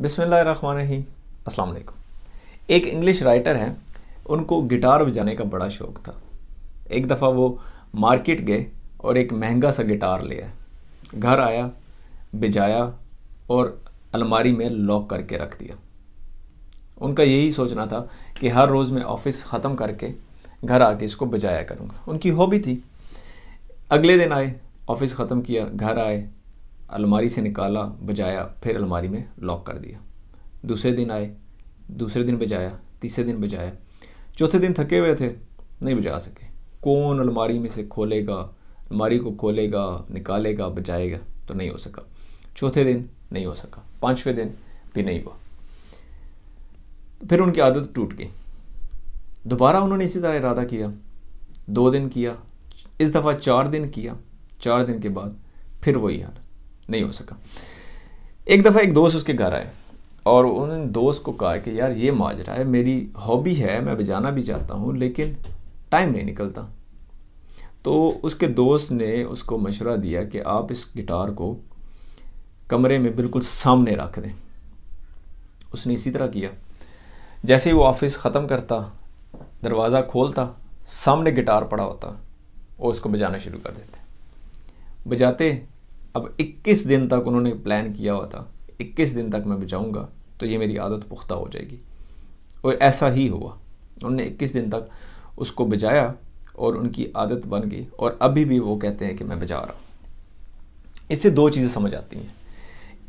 बिस्मिल्लाहिर्रहमानिर्रहीम। अस्सलाम वालेकुम। एक इंग्लिश राइटर हैं, उनको गिटार बजाने का बड़ा शौक़ था। एक दफ़ा वो मार्केट गए और एक महंगा सा गिटार ले आए। घर आया, बजाया और अलमारी में लॉक करके रख दिया। उनका यही सोचना था कि हर रोज़ मैं ऑफ़िस ख़त्म करके घर आके इसको बजाया करूँगा। उनकी हॉबी थी। अगले दिन आए, ऑफ़िस ख़त्म किया, घर आए, अलमारी से निकाला, बजाया, फिर अलमारी में लॉक कर दिया। दूसरे दिन आए, दूसरे दिन बजाया, तीसरे दिन बजाया, चौथे दिन थके हुए थे, नहीं बजा सके। कौन अलमारी में से खोलेगा, अलमारी को खोलेगा, निकालेगा, बजाएगा, तो नहीं हो सका। चौथे दिन नहीं हो सका, पाँचवें दिन भी नहीं हुआ। फिर उनकी आदत टूट गई। दोबारा उन्होंने इसी तरह इरादा किया, 2 दिन किया, इस दफ़ा 4 दिन किया। 4 दिन के बाद फिर वही हाल, नहीं हो सका। एक दफ़ा एक दोस्त उसके घर आए और उन्होंने दोस्त को कहा कि यार ये माजरा है, मेरी हॉबी है, मैं बजाना भी चाहता हूँ लेकिन टाइम नहीं निकलता। तो उसके दोस्त ने उसको मशवरा दिया कि आप इस गिटार को कमरे में बिल्कुल सामने रख दें। उसने इसी तरह किया। जैसे ही वो ऑफिस ख़त्म करता, दरवाज़ा खोलता, सामने गिटार पड़ा होता और उसको बजाना शुरू कर देते। बजाते, अब 21 दिन तक उन्होंने प्लान किया हुआ था, 21 दिन तक मैं बजाऊंगा तो ये मेरी आदत पुख्ता हो जाएगी। और ऐसा ही हुआ। उन्होंने 21 दिन तक उसको बजाया और उनकी आदत बन गई और अभी भी वो कहते हैं कि मैं बजा रहा हूँ। इससे 2 चीज़ें समझ आती हैं।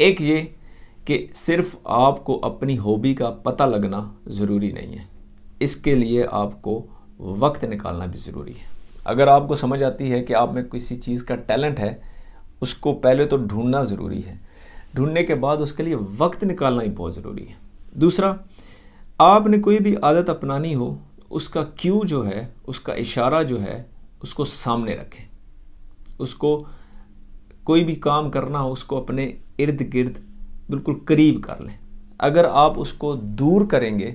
एक ये कि सिर्फ आपको अपनी हॉबी का पता लगना ज़रूरी नहीं है, इसके लिए आपको वक्त निकालना भी ज़रूरी है। अगर आपको समझ आती है कि आप में किसी चीज़ का टैलेंट है, उसको पहले तो ढूंढना ज़रूरी है, ढूंढने के बाद उसके लिए वक्त निकालना ही बहुत ज़रूरी है। दूसरा, आपने कोई भी आदत अपनानी हो, उसका क्यू जो है, उसका इशारा जो है, उसको सामने रखें। उसको कोई भी काम करना हो, उसको अपने इर्द गिर्द बिल्कुल करीब कर लें। अगर आप उसको दूर करेंगे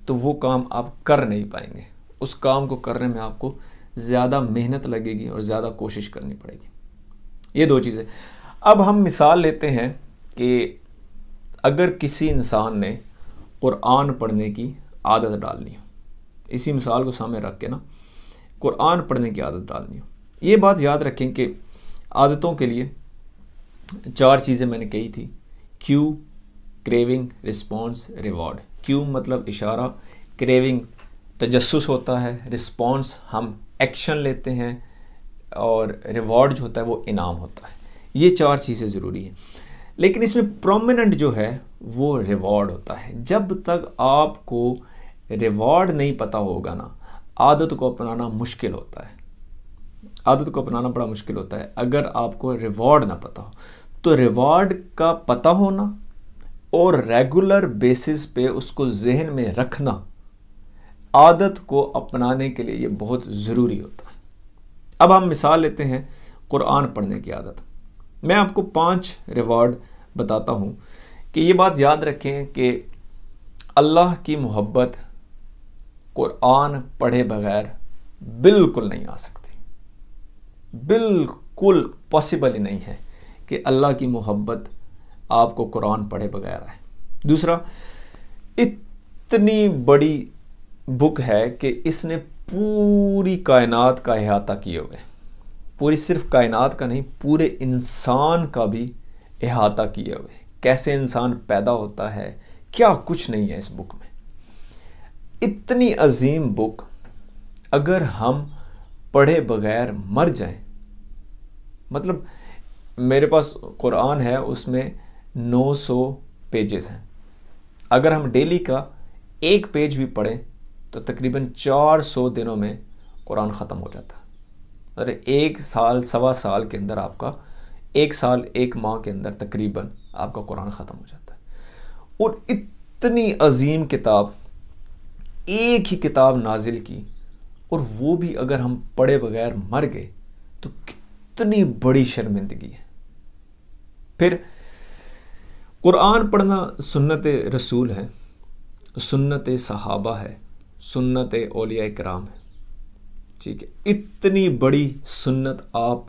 तो वो काम आप कर नहीं पाएंगे। उस काम को करने में आपको ज़्यादा मेहनत लगेगी और ज़्यादा कोशिश करनी पड़ेगी। ये 2 चीज़ें। अब हम मिसाल लेते हैं कि अगर किसी इंसान ने कुरान पढ़ने की आदत डालनी हो, इसी मिसाल को सामने रख के ना, कुरान पढ़ने की आदत डालनी हो। ये बात याद रखें कि आदतों के लिए 4 चीज़ें मैंने कही थी: Q, craving, response, reward. Q मतलब इशारा, क्रेविंग तजस्सुस होता है, रिस्पॉन्स हम एक्शन लेते हैं और रिवॉर्ड जो होता है वो इनाम होता है। ये 4 चीज़ें ज़रूरी हैं। लेकिन इसमें प्रोमिनेंट जो है वो रिवॉर्ड होता है। जब तक आपको रिवॉर्ड नहीं पता होगा ना, आदत को अपनाना मुश्किल होता है। आदत को अपनाना बड़ा मुश्किल होता है। अगर आपको रिवॉर्ड ना पता हो, तो रिवॉर्ड का पता होना और रेगुलर बेसिस पे उसको जहन में रखना आदत को अपनाने के लिए ये बहुत ज़रूरी होता है। अब हम मिसाल लेते हैं कुरान पढ़ने की आदत। मैं आपको 5 रिवॉर्ड बताता हूँ कि ये बात याद रखें कि अल्लाह की मोहब्बत कुरान पढ़े बगैर बिल्कुल नहीं आ सकती। बिल्कुल पॉसिबल ही नहीं है कि अल्लाह की मोहब्बत आपको कुरान पढ़े बगैर आए। दूसरा, इतनी बड़ी बुक है कि इसने पूरी कायनात का अहाता किए हुए, पूरी सिर्फ कायनात का नहीं, पूरे इंसान का भी अहाता किए हुए। कैसे इंसान पैदा होता है, क्या कुछ नहीं है इस बुक में। इतनी अजीम बुक अगर हम पढ़े बगैर मर जाएं, मतलब मेरे पास कुरान है, उसमें 900 पेजेस हैं। अगर हम डेली का 1 पेज भी पढ़ें तो तकरीबन 400 दिनों में कुरान ख़त्म हो जाता है। अरे 1 साल, सवा साल के अंदर आपका, 1 साल 1 माह के अंदर तकरीबन आपका कुरान ख़त्म हो जाता है। और इतनी अजीम किताब, एक ही किताब नाजिल की, और वो भी अगर हम पढ़े बगैर मर गए तो कितनी बड़ी शर्मिंदगी है। फिर कुरान पढ़ना सुन्नत रसूल है, सुन्नत सहाबा है, सुन्नत औलिया इकराम है। ठीक है, इतनी बड़ी सुन्नत आप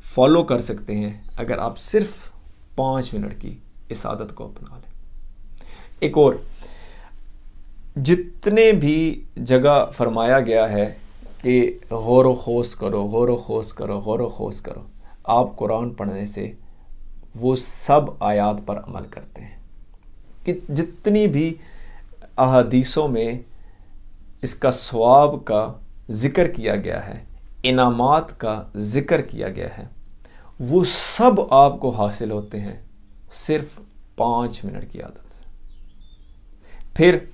फॉलो कर सकते हैं अगर आप सिर्फ 5 मिनट की इस आदत को अपना लें। एक और, जितने भी जगह फरमाया गया है कि गौर व खोस करो, गौर व खोस करो, गौर व खोस करो, आप कुरान पढ़ने से वो सब आयात पर अमल करते हैं। कि जितनी भी अहादीसों में इसका सवाब का ज़िक्र किया गया है, इनामात का ज़िक्र किया गया है, वो सब आपको हासिल होते हैं सिर्फ 5 मिनट की आदत से। फिर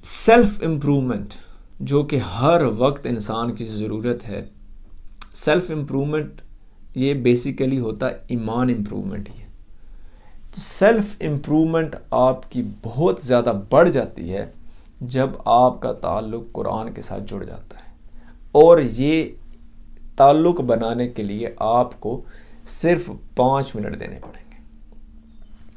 सेल्फ इम्प्रूवमेंट, जो कि हर वक्त इंसान की ज़रूरत है। सेल्फ इम्प्रूवमेंट ये बेसिकली होता है ईमान इम्प्रूवमेंट ही है। तो सेल्फ इम्प्रूवमेंट आपकी बहुत ज़्यादा बढ़ जाती है जब आपका ताल्लुक़ कुरान के साथ जुड़ जाता है। और ये ताल्लुक़ बनाने के लिए आपको सिर्फ 5 मिनट देने पड़ेंगे।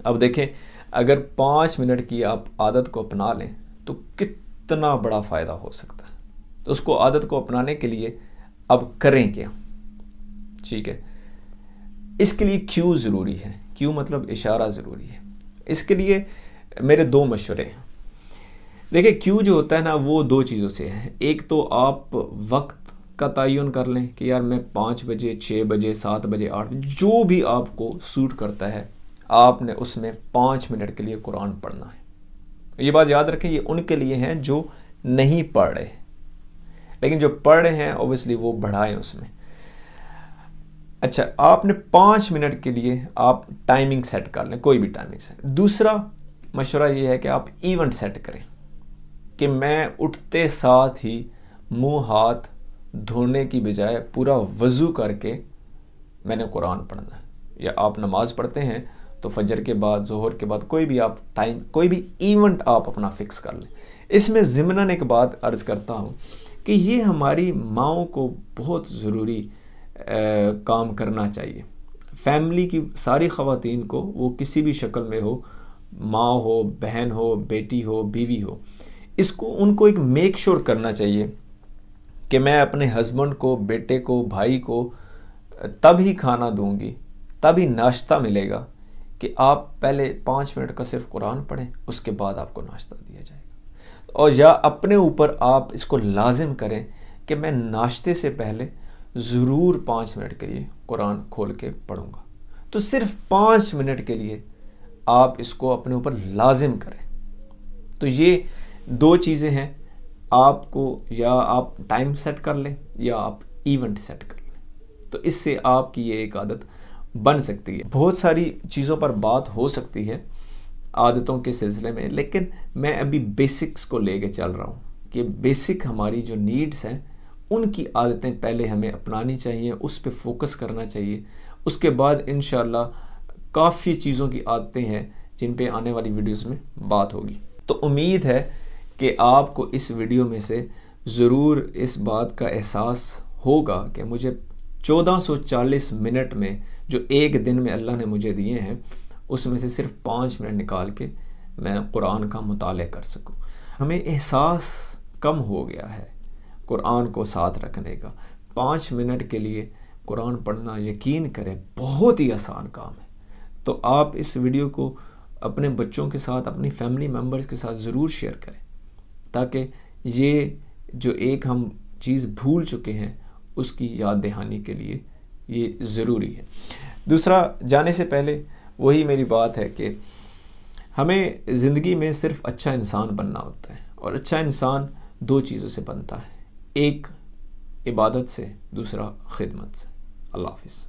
अब देखें, अगर 5 मिनट की आप आदत को अपना लें तो कितना बड़ा फ़ायदा हो सकता है। तो उसको आदत को अपनाने के लिए अब करें क्या? ठीक है, इसके लिए क्यों ज़रूरी है? क्यों मतलब इशारा ज़रूरी है। इसके लिए मेरे 2 मशवरे हैं। देखिए, क्यों जो होता है ना, वो 2 चीज़ों से है। एक तो आप वक्त का तयन कर लें कि यार मैं 5 बजे, 6 बजे, 7 बजे, 8 बजे, जो भी आपको सूट करता है, आपने उसमें 5 मिनट के लिए कुरान पढ़ना है। ये बात याद रखें, ये उनके लिए हैं जो नहीं पढ़ रहे, लेकिन जो पढ़ रहे हैं ऑब्वियसली वो बढ़ाएं उसमें। अच्छा, आपने 5 मिनट के लिए आप टाइमिंग सेट कर लें, कोई भी टाइमिंग सेट। दूसरा मशवरा ये है कि आप इवेंट सेट करें कि मैं उठते साथ ही मुंह हाथ धोने की बजाय पूरा वज़ू करके मैंने कुरान पढ़ना है। या आप नमाज़ पढ़ते हैं तो फजर के बाद, ज़ोहर के बाद, कोई भी आप टाइम, कोई भी इवेंट आप अपना फ़िक्स कर लें। इसमें ज़िमनन एक बात अर्ज़ करता हूँ कि ये हमारी माँओं को बहुत ज़रूरी काम करना चाहिए। फैमिली की सारी ख़वातीन को, वो किसी भी शक्ल में हो, माँ हो, बहन हो, बेटी हो, बीवी हो, इसको उनको एक मेक श्योर करना चाहिए कि मैं अपने हस्बैंड को, बेटे को, भाई को तभी खाना दूंगी, तभी नाश्ता मिलेगा कि आप पहले 5 मिनट का सिर्फ कुरान पढ़ें, उसके बाद आपको नाश्ता दिया जाएगा। और या अपने ऊपर आप इसको लाजिम करें कि मैं नाश्ते से पहले ज़रूर 5 मिनट के लिए कुरान खोल के पढ़ूंगा। तो सिर्फ 5 मिनट के लिए आप इसको अपने ऊपर लाजिम करें। तो ये 2 चीज़ें हैं, आपको या आप टाइम सेट कर लें या आप इवेंट सेट कर लें, तो इससे आपकी ये एक आदत बन सकती है। बहुत सारी चीज़ों पर बात हो सकती है आदतों के सिलसिले में, लेकिन मैं अभी बेसिक्स को लेके चल रहा हूँ कि बेसिक हमारी जो नीड्स हैं उनकी आदतें पहले हमें अपनानी चाहिए, उस पर फोकस करना चाहिए। उसके बाद इंशाल्लाह काफ़ी चीज़ों की आदतें हैं जिन पे आने वाली वीडियोस में बात होगी। तो उम्मीद है कि आपको इस वीडियो में से ज़रूर इस बात का एहसास होगा कि मुझे 1440 मिनट में जो एक दिन में अल्लाह ने मुझे दिए हैं, उसमें से सिर्फ 5 मिनट निकाल के मैं कुरान का मुताला कर सकूं। हमें एहसास कम हो गया है कुरान को साथ रखने का। 5 मिनट के लिए कुरान पढ़ना, यकीन करें, बहुत ही आसान काम है। तो आप इस वीडियो को अपने बच्चों के साथ, अपनी फैमिली मेम्बर्स के साथ ज़रूर शेयर करें, ताकि ये जो एक हम चीज़ भूल चुके हैं उसकी याद दहानी के लिए ये ज़रूरी है। दूसरा, जाने से पहले वही मेरी बात है कि हमें ज़िंदगी में सिर्फ अच्छा इंसान बनना होता है, और अच्छा इंसान 2 चीज़ों से बनता है, एक इबादत से, दूसरा खिदमत से। अल्लाह हाफ़िज़।